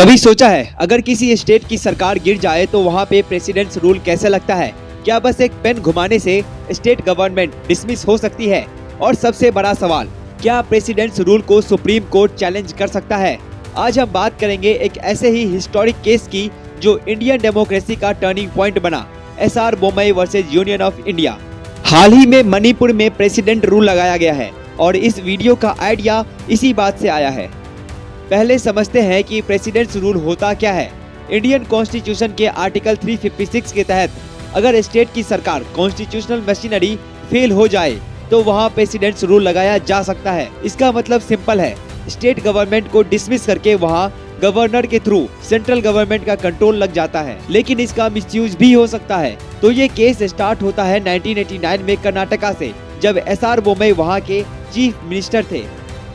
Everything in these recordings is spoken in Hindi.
कभी सोचा है अगर किसी स्टेट की सरकार गिर जाए तो वहाँ पे प्रेसिडेंट्स रूल कैसे लगता है? क्या बस एक पेन घुमाने से स्टेट गवर्नमेंट डिसमिस हो सकती है? और सबसे बड़ा सवाल, क्या प्रेसिडेंट्स रूल को सुप्रीम कोर्ट चैलेंज कर सकता है? आज हम बात करेंगे एक ऐसे ही हिस्टोरिक केस की जो इंडियन डेमोक्रेसी का टर्निंग पॉइंट बना, SR Bommai versus union of India. हाल ही में मणिपुर में प्रेसिडेंट रूल लगाया गया है और इस वीडियो का आइडिया इसी बात से आया है। पहले समझते हैं कि प्रेसिडेंट्स रूल होता क्या है। इंडियन कॉन्स्टिट्यूशन के आर्टिकल 356 के तहत अगर स्टेट की सरकार कॉन्स्टिट्यूशनल मशीनरी फेल हो जाए तो वहां प्रेसिडेंट्स रूल लगाया जा सकता है। इसका मतलब सिंपल है, स्टेट गवर्नमेंट को डिसमिस करके वहां गवर्नर के थ्रू सेंट्रल गवर्नमेंट का कंट्रोल लग जाता है, लेकिन इसका मिसयूज भी हो सकता है। तो ये केस स्टार्ट होता है 1989 में कर्नाटका से, जब एसआर बोमई वहां के चीफ मिनिस्टर थे।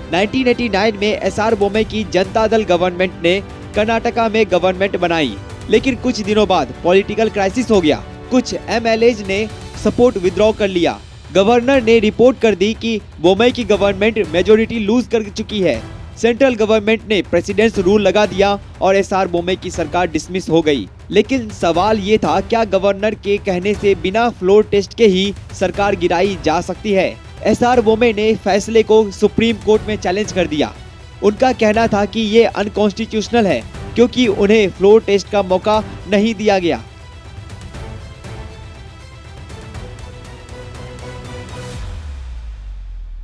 1989 में एसआर बोमई की जनता दल गवर्नमेंट ने कर्नाटका में गवर्नमेंट बनाई, लेकिन कुछ दिनों बाद पॉलिटिकल क्राइसिस हो गया। कुछ एमएलएज ने सपोर्ट विड्रॉ कर लिया। गवर्नर ने रिपोर्ट कर दी कि बोमई की गवर्नमेंट मेजोरिटी लूज कर चुकी है। सेंट्रल गवर्नमेंट ने प्रेसिडेंट्स रूल लगा दिया और एसआर बोमई की सरकार डिसमिस हो गई। लेकिन सवाल ये था, क्या गवर्नर के कहने से बिना फ्लोर टेस्ट के ही सरकार गिराई जा सकती है? एसआर बोमई ने फैसले को सुप्रीम कोर्ट में चैलेंज कर दिया। उनका कहना था कि ये अनकॉन्स्टिट्यूशनल है क्योंकि उन्हें फ्लोर टेस्ट का मौका नहीं दिया गया। –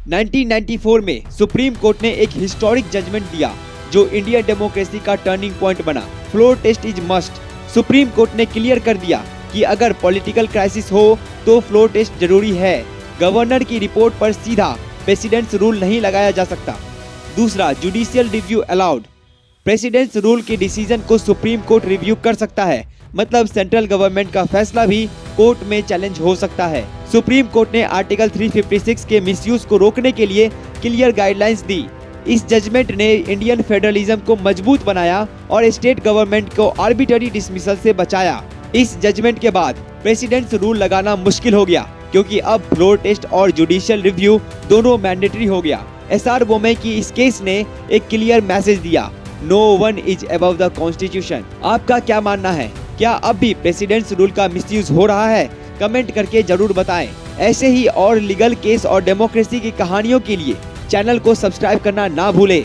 1994 में सुप्रीम कोर्ट ने एक हिस्टोरिक जजमेंट दिया जो इंडियन डेमोक्रेसी का टर्निंग पॉइंट बना। Floor test is must. Supreme Court ने क्लियर कर दिया कि अगर पॉलिटिकल क्राइसिस हो तो फ्लोर टेस्ट जरूरी है। गवर्नर की रिपोर्ट पर सीधा प्रेसिडेंट्स रूल नहीं लगाया जा सकता। दूसरा, judicial review allowed. Presidents rule के डिसीजन को सुप्रीम कोर्ट रिव्यू कर सकता है, मतलब सेंट्रल गवर्नमेंट का फैसला भी कोर्ट में चैलेंज हो सकता है। सुप्रीम कोर्ट ने आर्टिकल 356 के मिसयूज को रोकने के लिए क्लियर गाइडलाइंस दी। इस जजमेंट ने इंडियन फेडरलिज्म को मजबूत बनाया और स्टेट गवर्नमेंट को आर्बिट्ररी डिसमिसल से बचाया। इस जजमेंट के बाद प्रेसिडेंट्स रूल लगाना मुश्किल हो गया क्योंकि अब फ्लोर टेस्ट और जुडिशियल रिव्यू दोनों मैंडेटरी हो गया। एसआर बोमई की इस केस ने एक क्लियर मैसेज दिया, no one is above the constitution. आपका क्या मानना है? क्या अब भी प्रेसिडेंट्स रूल का मिसयूज हो रहा है? कमेंट करके जरूर बताएं। ऐसे ही और लीगल केस और डेमोक्रेसी की कहानियों के लिए चैनल को सब्सक्राइब करना ना भूलें।